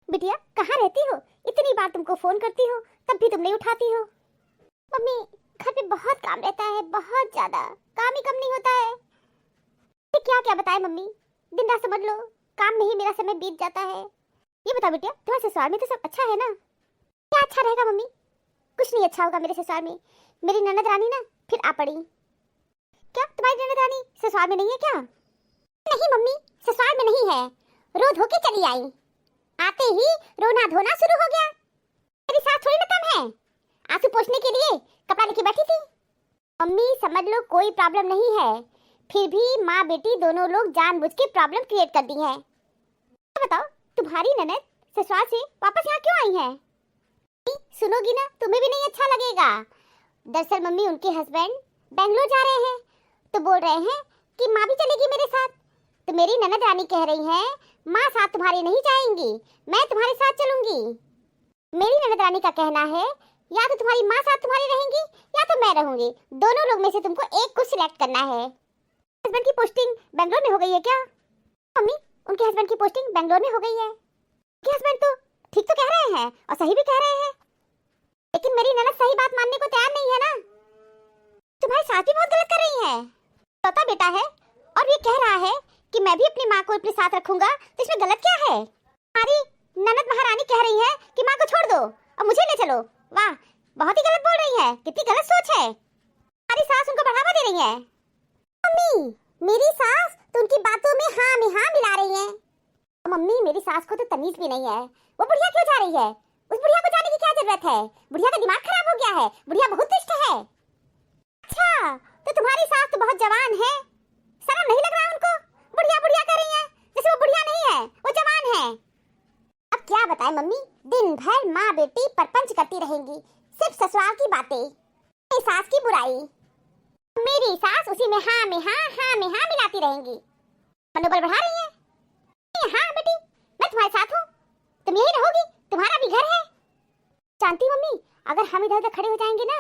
बिटिया कहाँ रहती हो? इतनी बार तुमको फोन करती हो तब भी तुम नहीं उठाती हो। मम्मी घर पे बहुत काम रहता है, बहुत ज्यादा काम ही कम नहीं होता है। तो क्या क्या बताए मम्मी, दिन रात समझ लो काम में ही मेरा समय बीत जाता है। ये बताओ बिटिया तुम्हारे ससुराल में तो सब अच्छा है ना? क्या अच्छा रहेगा मम्मी? कुछ नहीं अच्छा होगा मेरे ससुराल में। मेरी ननद रानी ना फिर आ पड़ी। क्या तुम्हारी ननद रानी ससुराल में नहीं है क्या? नहीं मम्मी, ससुराल में नहीं है, रो धो के चली आई। आते ही रोना धोना शुरू हो गया। मेरी सास थोड़ी ना कम है, आंसू पोंछने के लिए कपड़ा लेके बैठी थी। मम्मी समझ लो कोई प्रॉब्लम नहीं है, फिर भी माँ बेटी दोनों लोग जानबूझ के प्रॉब्लम क्रिएट कर दी है। तो बताओ तुम्हारी ननद ससुराल से वापस यहाँ क्यों आई है? सुनोगी ना तुम्हें भी नहीं अच्छा लगेगा। दरअसल मम्मी उनके हस्बैंड बेंगलोर जा रहे हैं, तो बोल रहे हैं कि माँ भी चलेगी मेरे साथ। तो मेरी ननद रानी कह रही है माँ साथ तुम्हारी नहीं जाएंगी, मैं तुम्हारे साथ चलूंगी। मेरी ननद रानी का कहना है या तो तुम्हारी माँ साथ तुम्हारी रहेंगी या तो मैं रहूंगी, दोनों लोग में से तुमको एक को सिलेक्ट करना है। हस्बैंड की पोस्टिंग बेंगलोर में हो गई है क्या? मम्मी उनके हस्बैंड की पोस्टिंग बेंगलोर में हो गई है। उनके हस्बैंड तो ठीक तो कह रहे हैं और सही भी कह रहे हैं, लेकिन मेरी ननद सही बात मानने को तैयार नहीं है ना। तुम्हारी सास भी बहुत गलत कर रही है। तोता बेटा है और ये कह रहा है कि मैं भी अपनी माँ को अपने साथ रखूंगा, तो इसमें गलत क्या है? हमारी ननद महारानी कह रही है कि माँ को छोड़ दो और मुझे ले चलो। वाह बहुत ही गलत बोल रही है, कितनी गलत सोच है। हमारी सास उनको बढ़ावा दे रही है। मम्मी मेरी सास तो उनकी बातों में हाँ मिला रही है। मम्मी मेरी सास को तो तमीज भी नहीं है, वो बुढ़िया क्यों जा रही है? उस बुढ़िया को जाने की क्या जरूरत है? बुढ़िया का दिमाग खराब हो गया है, बुढ़िया बहुत दुष्ट है। अच्छा तो तुम्हारी सास तो बहुत जवान है, शर्म नहीं लग रहा उनको? बुढ़िया बुढ़िया कर रही है जैसे वो बुढ़िया नहीं है, वो जवान है। अब क्या बताएं मम्मी, दिन भर माँ बेटी परपंच करती रहेंगी, सिर्फ ससुराल की बातें, मेरी सास की बुराई। मेरी सास उसी में हाँ मिलाती रहेंगी, मनोबल बढ़ा रही है। हाँ बेटी मैं तुम्हारे साथ हूँ, तुम यही रहोगी, तुम्हारा भी घर है। जानती मम्मी अगर हम इधर उधर खड़े हो जाएंगे ना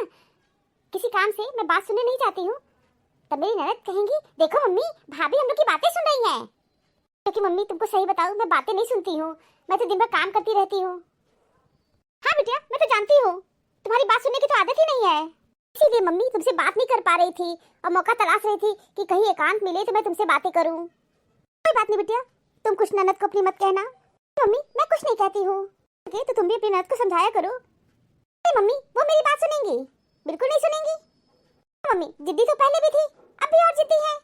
किसी काम से, मैं बात सुनने नहीं जाती हूँ, तब मेरी ननद कहेंगी देखो मम्मी भाभी हम लोग की बातें सुन रही हैं। क्योंकि मम्मी तुमको सही बताऊँ मैं बातें नहीं सुनती हूँ, मैं तो दिन भर काम करती रहती हूँ। हाँ बिटिया मैं तो जानती हूँ तुम्हारी बात सुनने की तो आदत ही नहीं है, इसीलिए मम्मी तुमसे बात नहीं कर पा रही थी और मौका तलाश रही थी कि कहीं एकांत मिले तो मैं तुमसे बातें करूँ। कोई बात नहीं बिटिया, तुम कुछ ननद को अपनी मत कहना। मम्मी मैं कुछ नहीं कहती हूँ, तो तुम भी अपनी ननद को समझाया करो। नहीं मम्मी वो मेरी बात सुनेंगी? बिल्कुल नहीं सुनेंगी। मम्मी जिद्दी तो पहले भी थी, अब भी और जिद्दी है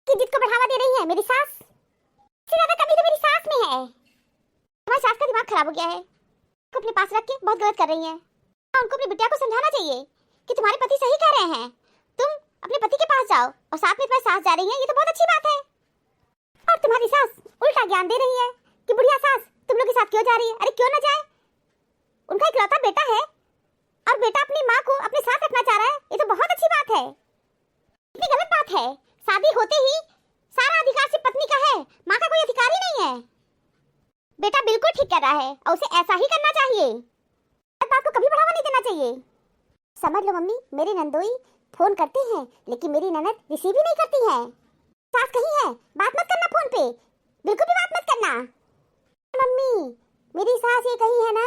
कि जिद को बढ़ावा दे रही है मेरी सास। इससे ज्यादा कमी तो मेरी सास में है। तुम्हारी सास का दिमाग खराब हो गया है, को अपने पास रख के बहुत गलत कर रही है। उनको अपनी बिटिया को समझाना चाहिए कि तुम्हारे पति सही कह रहे हैं, तुम अपने पति के पास जाओ और साथ में तुम्हारी सास जा रही है, ये तो बहुत अच्छी बात है। और तुम्हारी सास उल्टा ज्ञान दे रही है कि बुढ़िया सास तुम लोग के साथ क्यों जा रही है? अरे क्यों ना जाए, उनका इकलौता बेटा है और बेटा अपनी माँ को अपने साथ रखना चाह रहा है, ये तो बहुत अच्छी बात है। इतनी गलत बात है, शादी होते ही सारा अधिकार सिर्फ पत्नी का है, माँ का कोई अधिकार ही नहीं है। बेटा बिल्कुल ठीक कर रहा है और उसे ऐसा ही करना चाहिए, इस बात को कभी बढ़ावा नहीं देना चाहिए। समझ लो मम्मी मेरी नंदोई फोन करती हैं लेकिन मेरी ननद रिसीव ही नहीं करती हैं। सास कहीं है बात मत करना फोन पे, बिल्कुल भी बात मत करना। मम्मी मेरी सास ये कही है ना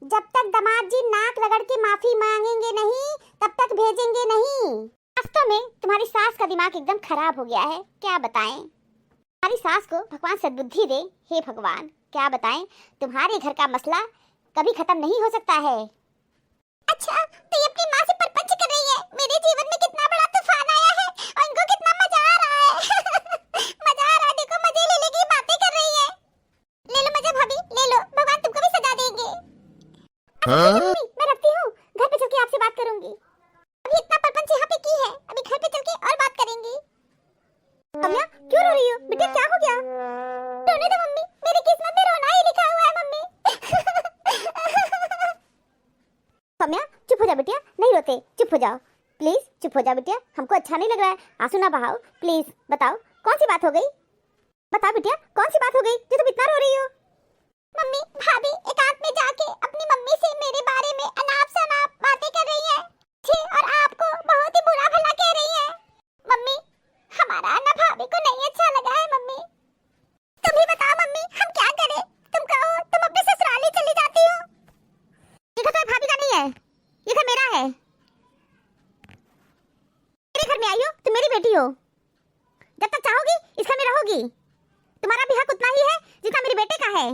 जब तक दामाद जी नाक रगड़ के माफी मांगेंगे नहीं तब तक भेजेंगे नहीं। वास्तव में तुम्हारी सास का दिमाग एकदम खराब हो गया है, क्या बताएं। तुम्हारी सास को भगवान सद्बुद्धि दे, हे भगवान क्या बताएं, तुम्हारे घर का मसला कभी खत्म नहीं हो सकता है। अच्छा तो ये अपनी माँ से परपंच कर रही है, मेरे जीवन में कितना बड़ा तूफान आया है और इनको कितना मजा आ रहा है। मजा आ रहा है, देखो मजे ले लेगी, बातें कर रही है। ले लो मजा भाभी ले लो, भगवान तुमको भी सजा देंगे। मम्मी मैं रखती हूँ, घर पे चल के आपसे बात करूंगी। अभी इतना परपंच यहाँ पे की है, अभी घर पे चल के और बात करेंगे। कमला क्यों रो रही हो बेटा, क्या हो गया? रोने दो मम्मी, मेरी किस्मत में रोना ही लिखा हुआ है मम्मी। कमला चुप हो जा बेटिया, नहीं रोते, चुप हो जाओ प्लीज, चुप हो जाओ बेटिया, हमको अच्छा नहीं लग रहा है, आंसू ना बहाओ प्लीज। बताओ कौन सी बात हो गई, बताओ बेटिया कौन सी बात हो गई जो तुम इतना रो रही हो? मम्मी भाभी एकांत में जाके अपनी मम्मी से मेरे बारे में अनाप शनाप बातें कर रही है, मुझे और आपको बहुत ही बुरा भला कह रही है। मम्मी हमारा ना भाभी को नहीं अच्छा लगा है मम्मी, तुम ही बताओ मम्मी हम क्या करें, तुम कहो, तुम अपने का है?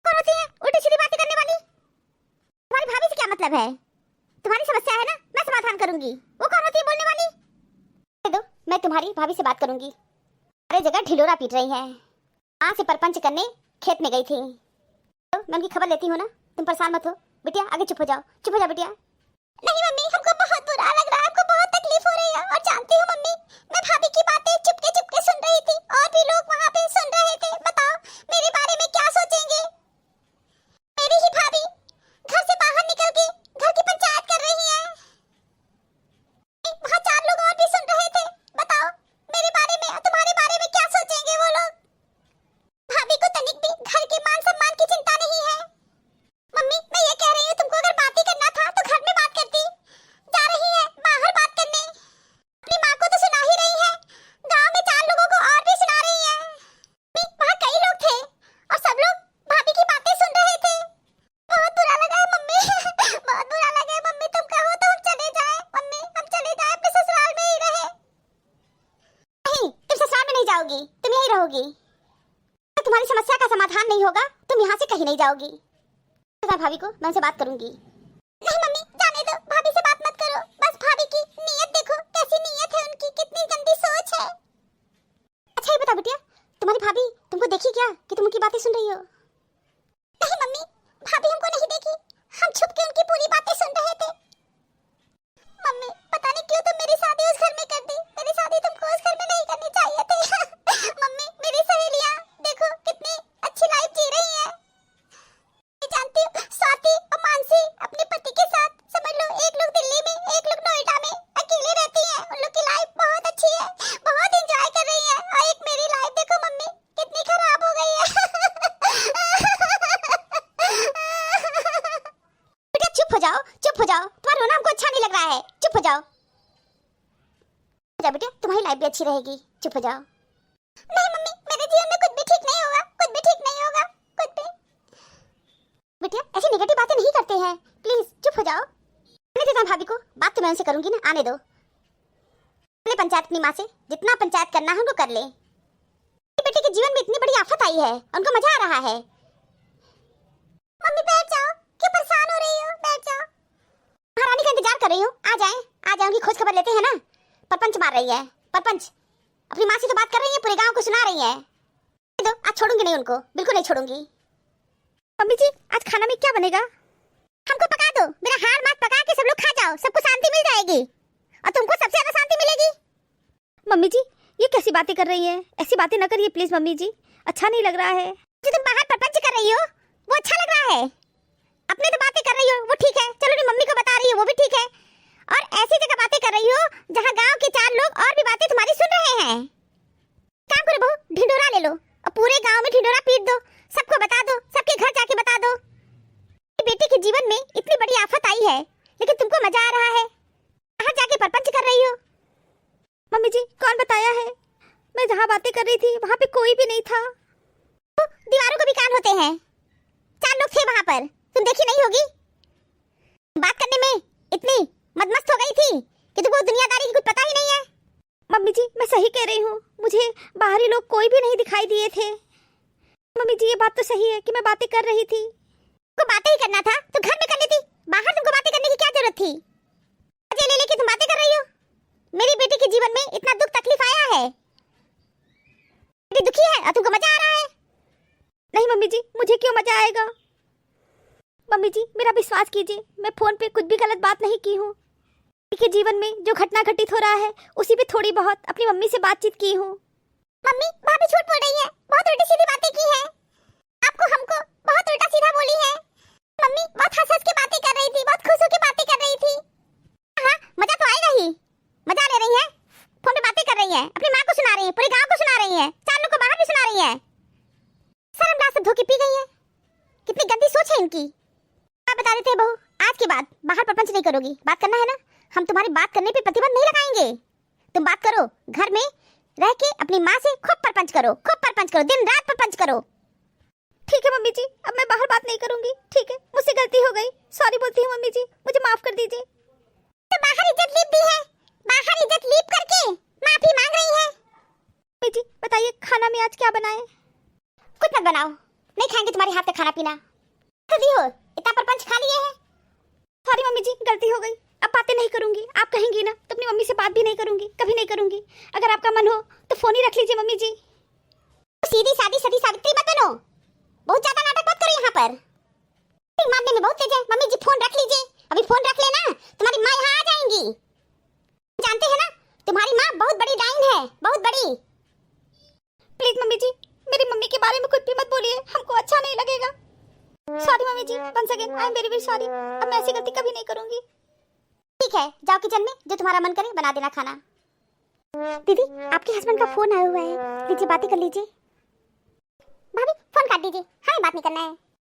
कौन होती है उल्टी सीधी बातें करने वाली? तुम्हारी भाभी से क्या मतलब है? तुम्हारी समस्या है ना, मैं समाधान करूंगी। वो कौन होती है बोलने वाली? दे दो, मैं तुम्हारी भाभी से बात करूंगी। अरे जगह ढिलोरा पीट रही है। माँ से परपंच करने खेत में गई थी। तो मैं उनकी खबर लेती हूँ ना, तुम परेशान मत हो। बिटिया आगे चुप हो जाओ, चुप हो जाओ बिटिया। नहीं मम्मी, हमको बहुत बुरा लग रहा है, हमको बहुत तकलीफ हो रही है। और जानती हो मम्मी, मैं भाभी की बातें चुपके चुपके सुन रही थी और भी लोग वहाँ पे सुन रहे थे। बताओ मेरे बारे में क्या सोचेंगे? मेरी ही भाभी घर से बाहर निकल के घर की पंचायत कर रही है। वहाँ 4 लोग और भी सुन रहे थे। बताओ मेरे बारे में, तुम्हारे बारे में क्या सोचेंगे वो लोग? भाभी को तनिक भी घर के मान सम्मान की चिंता नहीं है। मम्मी मैं ये कह रही हूँ, तुमको अगर बात ही करना था तो घर में बात करती। जा रही है बाहर बात करने। अपनी माँ को तो सुना ही रही है, गांव में 4 लोगों को और भी सुना रही है। वहाँ कई लोग थे और सब लोग भाभी की बातें सुन रहे थे। बहुत बुरा लगा है मम्मी बहुत बुरा लगा है मम्मी। तुम कहो तो हम चले जाएं। मम्मी हम चले जाएं, अपने ससुराल में ही रहे। नहीं, तुम ससुराल में नहीं जाओगी, तुम यहीं रहोगी। तुम्हारी समस्या का समाधान नहीं होगा, तुम यहाँ से कहीं नहीं जाओगी। भाभी को मैं उनसे बात करूंगी। नहीं मम्मी जाने दो, भाभी से बात मत करो। बस भाभी की नीयत देखो, कैसी नीयत है उनकी, कितनी गंदी सोच है। अच्छा ये बता बिटिया, तुम्हारी भाभी तुमको देखी क्या कि तुम उनकी बातें सुन रही हो? नहीं मम्मी, भाभी हमको नहीं देखी, हम छुप के उनकी पूरी बातें सुन रहे थे। मम्मी पता नहीं क्यों तुम मेरी शादी उस घर में कर दी। मेरी शादी तुमको उस घर में नहीं करनी चाहिए थी मम्मी मेरी सहेलियां देखो कितनी अच्छी लाइफ जी रही है। जानती हूँ स्वाति और मानसी अपने पति के साथ, समझ लो एक लोग दिल्ली में एक लोग नोएडा में अकेले रहती हैं। उन लोग की लाइफ बहुत अच्छी है, बहुत एंजॉय कर रही हैं। और एक मेरी लाइफ देखो मम्मी कितनी खराब हो गई है बेटा चुप हो जाओ, चुप हो जाओ। तुम्हारा रोना हमको अच्छा नहीं लग रहा है, चुप हो जाओ। बेटा तुम्हारी लाइफ भी अच्छी रहेगी, चुप हो जाओ। नहीं मम्मी मेरे जीवन में कुछ भी ठीक नहीं होगा, कुछ भी ठीक नहीं होगा, कुछ भी। बेटिया ऐसी नेगेटिव बातें नहीं करते हैं, प्लीज चुप हो जाओ। आने देता भाभी को, बात तो मैं उनसे करूंगी ना, आने दो। अपने पंचायत अपनी माँ से जितना पंचायत करना है उनको कर ले। बेटे के जीवन में इतनी बड़ी आफत आई है, उनको मजा आ रहा है। मम्मी बैठ जाओ, क्यों परेशान हो रही हो? बैठ जाओ। महारानी का इंतजार कर रही हूँ, आ जाए उनकी खोज खबर लेते हैं ना। परपंच मार रही है, परपंच अपनी माँ से तो बात कर रही है, पूरे गाँव को सुना रही है। दो, आज छोड़ूंगी नहीं उनको, बिल्कुल नहीं छोड़ूंगी। मम्मी जी आज खाना में क्या बनेगा? हमको पका दो, मेरा हार मात पका के सब लोग खा जाओ, सबको शांति मिल जाएगी और तुमको सबसे ज्यादा शांति मिलेगी। मम्मी जी ये कैसी बातें कर रही है? ऐसी बातें न करिए प्लीज मम्मी जी, अच्छा नहीं लग रहा है। जो तुम बाहर परपंच कर रही हो वो अच्छा लग रहा है। अपने तो बातें कर रही हो वो ठीक है, चलो नहीं मम्मी को बता रही हो वो भी ठीक है। और ऐसी जगह बातें कर रही हो जहाँ गाँव के 4 लोग और भी बातें तुम्हारी सुन रहे हैं। काम करो बहू, ढिंडोरा ले लो और पूरे गाँव में ढिंडोरा पीट दो, सबको बता दो, सबके घर जाके बता दो। बेटे के जीवन में इतनी बड़ी आफत आई है लेकिन तुमको मजा आ रहा है, बाहर जाके परपंच कर रही हो। मम्मी जी कौन बताया है? मैं जहाँ बातें कर रही थी वहाँ पे कोई भी नहीं था। तो दीवारों को भी कान होते हैं, 4 लोग थे वहाँ पर, तुम देखी नहीं होगी। बात करने में इतनी मदमस्त हो गई थी कि तुमको दुनियादारी की कुछ पता ही नहीं है। मम्मी जी मैं सही कह रही हूँ, मुझे बाहरी लोग कोई भी नहीं दिखाई दिए थे। मम्मी जी ये बात तो सही है कि मैं बातें कर रही थी। तो बातें ही करना था तो घर में कर लेती, बाहर तुमको बातें करने की क्या जरूरत थी? मजे ले लेके तुम बातें कर रही हो। मेरी बेटी के जीवन में इतना दुख तकलीफ आया है, बेटी दुखी है और तुमको मजा आ रहा है। नहीं मम्मी जी मुझे क्यों मजा आएगा? मम्मी जी मेरा विश्वास कीजिए, मैं फोन पे कुछ भी गलत बात नहीं की हूँ। के जीवन में जो घटना घटित हो रहा है उसी पे थोड़ी बहुत अपनी मम्मी से बातचीत की हूँ। मम्मी भाभी झूठ बोल रही है, बहुत उल्टी सीधी बातें की है। आपको हमको बहुत उल्टा सीधा बोली है। मम्मी बहुत हंस के बातें कर रही थी, बहुत खुश होकर बातें कर रही थी। हाँ मजा तो आएगा ही, मजा ले रही है, फोन पे बातें कर रही है, अपनी माँ को सुना रही है, पूरे गाँव को सुना रही है, 4 लोग को बाहर भी सुना रही है। शर्मनाक से धोखे पी गई है, कितनी गंदी सोच है इनकी। आप बता देते बहू, आज के बाद बाहर प्रपंच नहीं करोगी, बात करना है ना, हम तुम्हारी बात करने पे प्रतिबंध नहीं लगाएंगे। तुम बात करो, घर में रह के अपनी माँ से खूब परपंच करो, दिन रात परपंच करो। ठीक है मम्मी जी, अब मैं बाहर बात नहीं करूंगी। ठीक है, मुझसे गलती हो गई, सॉरी बोलती हूँ मम्मी जी, मुझे माफ कर दीजिए। तो बाहर इज्जत लीप दी है, बाहर इज्जत लीप करके माफी मांग रही है। मम्मी जी बताइए खाना में आज क्या बनाएं? कुछ मत बनाओ, नहीं खाएंगे तुम्हारे हाथ का खाना पीना। दी हो इतना परपंच खा लिए है। सॉरी मम्मी जी, गलती हो गई। अब बातें नहीं करूंगी। आप कहेंगी ना तो अपनी मम्मी से बात भी नहीं करूंगी, कभी नहीं करूंगी। अगर आपका मन हो तो फोन ही रख लीजिए मम्मी जी। सीधी सादी सती सावित्री मत बनो, बहुत ज्यादा नाटक मत करो यहाँ पर। मारने में बहुत तेज है। मम्मी जी फोन रख लीजिए, अभी फोन रख लेना, तुम्हारी माँ यहाँ आ जाएंगी। जानते हैं ना तुम्हारी माँ बहुत बड़ी डाइन है, बहुत बड़ी। प्लीज मम्मी जी मेरी मम्मी के बारे में कुछ भी मत बोलिए, हमको अच्छा नहीं लगेगा। Sorry mummy ji, once again I am very very sorry. अब मैं ऐसी गलती कभी नहीं करूंगी। ठीक है, जाओ किचन में, जो तुम्हारा मन करे बना देना खाना। दीदी आपके हस्बैंड का फोन आया हुआ है, लीजिए बातें कर लीजिए। भाभी फोन काट दीजिए, हमें बात नहीं करना है।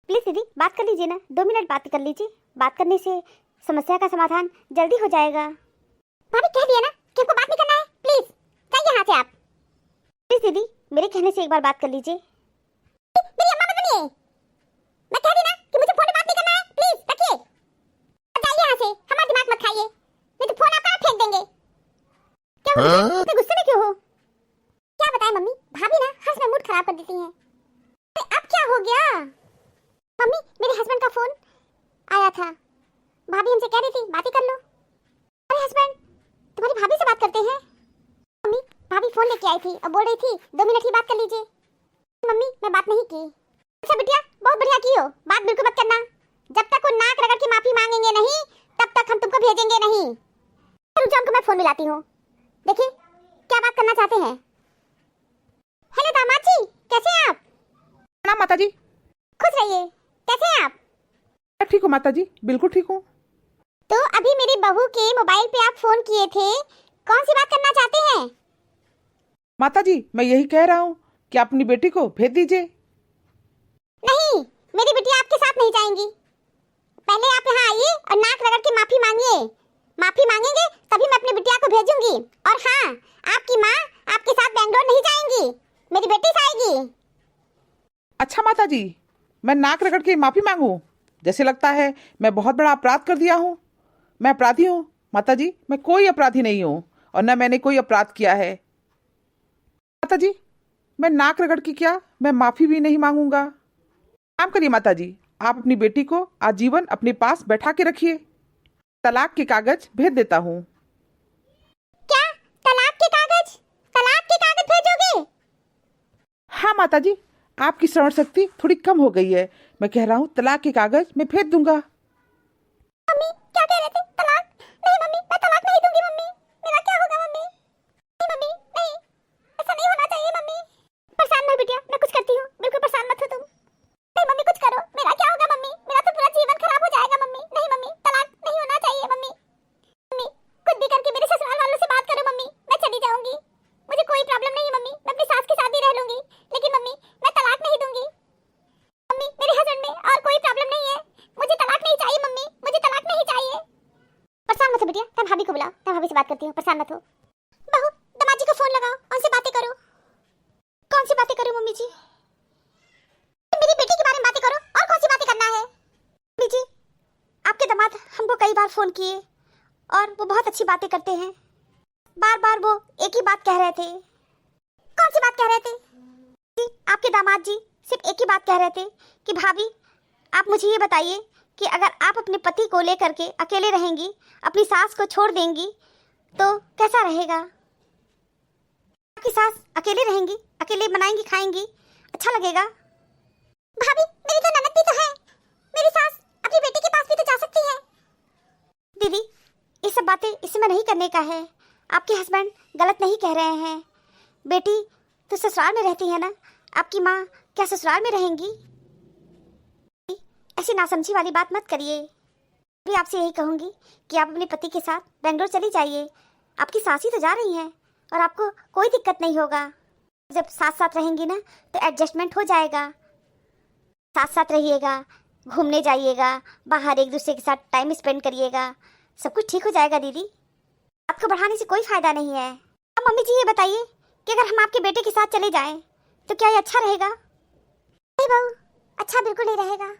प्लीज दीदी बात कर लीजिए ना, 2 मिनट बात कर लीजिए। बात करने से समस्या का समाधान जल्दी हो जाएगा। भाभी कह दिया ना कि हमको बात नहीं करना है, प्लीज जाइए यहाँ से आप। प्लीज दीदी मेरे कहने से एक बार बात कर लीजिए। मेरी अम्मा मत बनिए, मैं कह दी ना कि मुझे फोन पे बात नहीं करना है, प्लीज रखिए। जाइए यहाँ से, हमारा दिमाग मत खाइए, नहीं तो फोन आप कहाँ फेंक देंगे। क्या हो गया, इतने गुस्से में क्यों हो? क्या बताएं मम्मी, भाभी ना हर समय मूड खराब कर देती हैं। अब क्या हो गया? मम्मी मेरे हस्बैंड का फोन आया था, भाभी हमसे कह रही थी बातें कर लो। अरे हस्बैंड तुम्हारी भाभी से बात करते हैं। मम्मी भाभी फोन लेके आई थी और बोल रही थी 2 मिनट ही बात कर लीजिए। मम्मी मैं बात नहीं की। अच्छा बिटिया बहुत बढ़िया की हो, बात बिल्कुल मत करना। जब तक वो नाक रगड़ के माफी मांगेंगे नहीं तब तक हम तुमको भेजेंगे नहीं। रुक जाओ, मैं फोन मिलाती हूँ। देखिए क्या बात करना चाहते हैं। हेलो दामाद जी, कैसे हैं आप? प्रणाम माता जी। खुश रहिए, कैसे हैं आप? मैं ठीक हूँ माता जी, बिल्कुल ठीक हूँ। तो अभी मेरी बहू के मोबाइल पे आप फोन किए थे, कौन सी बात करना चाहते हैं? माता जी मैं यही कह रहा हूँ कि आप अपनी बेटी को भेज दीजिए। नहीं, मेरी बिटिया आपके साथ नहीं जाएंगी। पहले आप यहाँ आइए और नाक रगड़ के माफी मांगिए। माफी मांगेंगे तभी मैं अपनी बिटिया को भेजूंगी। और हाँ, आपकी माँ आपके साथ बेंगलोर नहीं जाएंगी, मेरी बेटी जाएगी। अच्छा माता जी, मैं नाक रगड़ के माफी मांगू? जैसे लगता है मैं बहुत बड़ा अपराध कर दिया हूँ। मैं अपराधी हूँ माता जी? मैं कोई अपराधी नहीं हूँ और न मैंने कोई अपराध किया है। माता जी मैं नाक रगड़ के क्या, मैं माफी भी नहीं मांगूंगा। काम करिए माता जी, आप अपनी बेटी को आजीवन अपने पास बैठा के रखिए। तलाक के कागज भेज देता हूँ। क्या तलाक के कागज? तलाक के कागज भेजोगे? हाँ माता जी, आपकी श्रवण शक्ति थोड़ी कम हो गई है। मैं कह रहा हूँ तलाक के कागज मैं भेज दूंगा। मम्मी क्या कह रहे थे? तलाक? नहीं मम्मी, मैं तलाक नहीं दूंगी मम्मी। मेरा क्या होगा मम्मी? नहीं मम्मी, नहीं, ऐसा नहीं होना चाहिए मम्मी। परेशान मत बिटिया, मैं कुछ करती हूँ, बिल्कुल परेशान मत हो तुम। नहीं मम्मी कुछ करो, मेरा क्या होगा मम्मी? मेरा तो पूरा जीवन खराब हो जाएगा मम्मी। नहीं मम्मी, तलाक नहीं होना चाहिए मम्मी। मम्मी खुद भी करके मेरे ससुराल वालों से बात करो मम्मी, मैं चली जाऊंगी। मुझे कोई प्रॉब्लम नहीं है मम्मी, मैं अपनी सास के साथ ही रह लूंगी, लेकिन मम्मी मैं तलाक नहीं दूंगी। मम्मी मेरे हस्बैंड में और कोई प्रॉब्लम नहीं है, मुझे तलाक नहीं चाहिए मम्मी, मुझे तलाक नहीं चाहिए। परेशान मत हो बिटिया, मैं भाभी को बुलाओ, मैं भाभी से बात करती हूँ, परेशान मत हो। बहू दामाद जी को फोन लगाओ, उनसे बातें करो। कौन सी बातें करूं मम्मी जी? मेरी बेटी के बारे में बातें करो, और कौन सी बातें करना है? मम्मी जी आपके दामाद हमको कई बार फोन किए और वो बहुत अच्छी बातें करते हैं। बार बार वो एक ही बात कह रहे थे। कौन सी बात कह रहे थे? जी आपके दामाद जी सिर्फ एक ही बात कह रहे थे कि भाभी आप मुझे ये बताइए कि अगर आप अपने पति को लेकर के अकेले रहेंगी, अपनी सास को छोड़ देंगी तो कैसा रहेगा? आपकी सास अकेले रहेंगी, अकेले बनाएंगी खाएंगी, अच्छा लगेगा? भाभी मेरी तो ननद भी तो है, मेरी सास अपनी बेटी के पास भी तो जा सकती है। दीदी ये सब बातें इसमें नहीं करने का है, आपके हस्बैंड गलत नहीं कह रहे हैं। बेटी तो ससुराल में रहती है ना, आपकी माँ क्या ससुराल में रहेंगी? ऐसी नासमझी वाली बात मत करिए। मैं आपसे यही कहूँगी कि आप अपने पति के साथ बेंगलोर चली जाइए। आपकी सास ही तो जा रही हैं और आपको कोई दिक्कत नहीं होगा। जब साथ साथ रहेंगी ना तो एडजस्टमेंट हो जाएगा। साथ साथ रहिएगा, घूमने जाइएगा, बाहर एक दूसरे के साथ टाइम स्पेंड करिएगा, सब कुछ ठीक हो जाएगा दीदी। आपको बढ़ाने से कोई फायदा नहीं है। अब मम्मी जी ये बताइए कि अगर हम आपके बेटे के साथ चले जाएं तो क्या ये अच्छा रहेगा? नहीं बहू, अच्छा बिल्कुल नहीं रहेगा।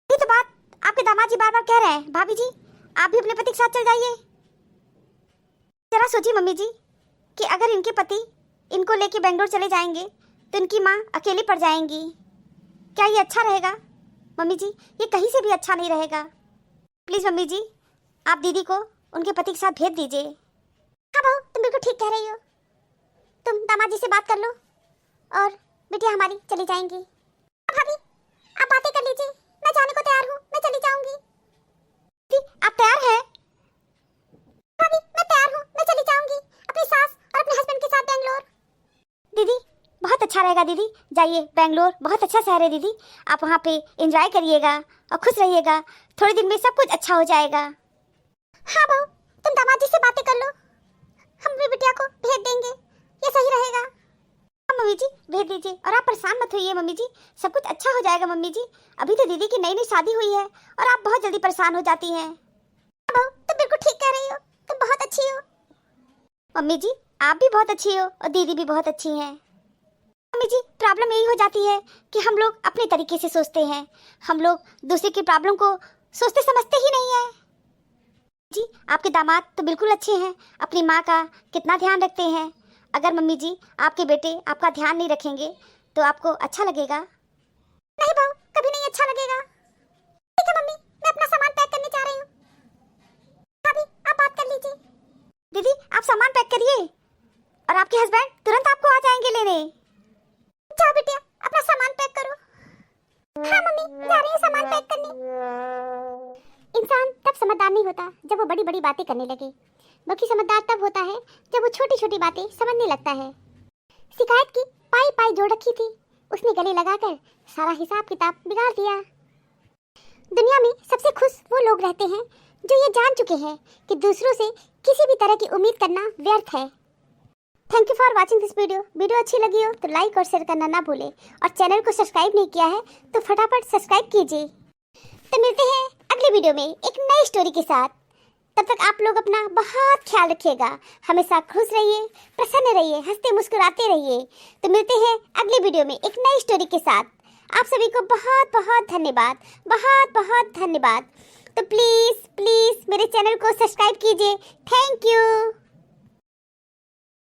ये तो बात आपके दामाद जी बार बार कह रहे हैं। भाभी जी आप भी अपने पति के साथ चल जाइए। जरा सोचिए मम्मी जी कि अगर इनके पति इनको लेके बेंगलोर चले जाएंगे तो इनकी माँ अकेली पड़ जाएंगी। क्या ये अच्छा रहेगा? मम्मी जी, ये कहीं से भी अच्छा नहीं रहेगा। प्लीज़ मम्मी जी, आप दीदी को उनके पति के साथ भेज दीजिए। हाँ बहू, तुम बिल्कुल ठीक कह रही हो। तुम दामाद जी से बात कर लो और बिटिया हमारी चली जाएंगी। भाभी, आप बातें कर लीजिए, मैं जाने को तैयार हूँ, मैं चली जाऊंगी। दीदी, आप तैयार हैं? भाभी, मैं तैयार हूँ, मैं चली जाऊंगी अपनी सास और अपने हस्बैंड के साथ बेंगलोर। दीदी, बहुत अच्छा रहेगा दीदी, जाइए बेंगलोर, बहुत अच्छा शहर है दीदी। आप वहाँ पे एंजॉय करिएगा और खुश रहिएगा, थोड़े दिन में सब कुछ अच्छा हो जाएगा। हाँ बहू, तुम दामाद जी से बातें कर लो, हम अपनी बिटिया को भेज देंगे, ये सही रहेगा। हाँ मम्मी जी, भेज दीजिए और आप परेशान मत होइए मम्मी जी, सब कुछ अच्छा हो जाएगा मम्मी जी। अभी तो दीदी की नई नई शादी हुई है और आप बहुत जल्दी परेशान हो जाती हैं। हाँ बहू, तुम बिल्कुल ठीक कह रही हो, तुम बहुत अच्छी हो। मम्मी जी, आप भी बहुत अच्छी हो और दीदी भी बहुत अच्छी हैं। मम्मी जी, प्रॉब्लम यही हो जाती है कि हम लोग अपने तरीके से सोचते हैं, हम लोग दूसरे की प्रॉब्लम को सोचते समझते ही नहीं है। जी, आपके दामाद तो बिल्कुल अच्छे हैं, अपनी माँ का कितना ध्यान रखते हैं। अगर मम्मी जी आपके बेटे आपका ध्यान नहीं रखेंगे तो आपको अच्छा लगेगा? नहीं बहू, कभी नहीं अच्छा लगेगा। ठीक है मम्मी, मैं अपना सामान पैक करने जा रही हूँ। भाभी, आप बात कर लीजिए। दीदी, आप सामान पैक करिए और आपके हस्बैंड तुरंत आपको आ जाएंगे लेने। जाओ बिटिया, अपना सामान पैक करो। हाँ मम्मी, जा रही हूँ सामान पैक करने। इंसान तब समझदार नहीं होता जब वो बड़ी बड़ी बातें करने लगे, बल्कि समझदार तब होता है जब वो छोटी छोटी बातें समझने लगता है। शिकायत की पाई पाई जोड़ रखी थी, उसने गले लगाकर सारा हिसाब किताब बिगाड़ दिया। दुनिया में सबसे खुश वो लोग रहते हैं जो ये जान चुके हैं कि दूसरों से किसी भी तरह की उम्मीद करना व्यर्थ है। Thank you for watching this video. Video अच्छी लगी हो तो लाइक और शेयर करना ना भूलें और चैनल को सब्सक्राइब नहीं किया है तो फटाफट सब्सक्राइब कीजिए। तो मिलते हैं अगली वीडियो में एक नई स्टोरी के साथ। तब तक आप लोग अपना बहुत ख्याल रखिएगा, हमेशा खुश रहिए, प्रसन्न रहिए, हंसते मुस्कुराते रहिए। तो मिलते हैं अगली वीडियो में एक नई स्टोरी के साथ। आप सभी को बहुत बहुत धन्यवाद, बहुत बहुत धन्यवाद। तो प्लीज़ प्लीज़ मेरे चैनल को सब्सक्राइब कीजिए। Thank you.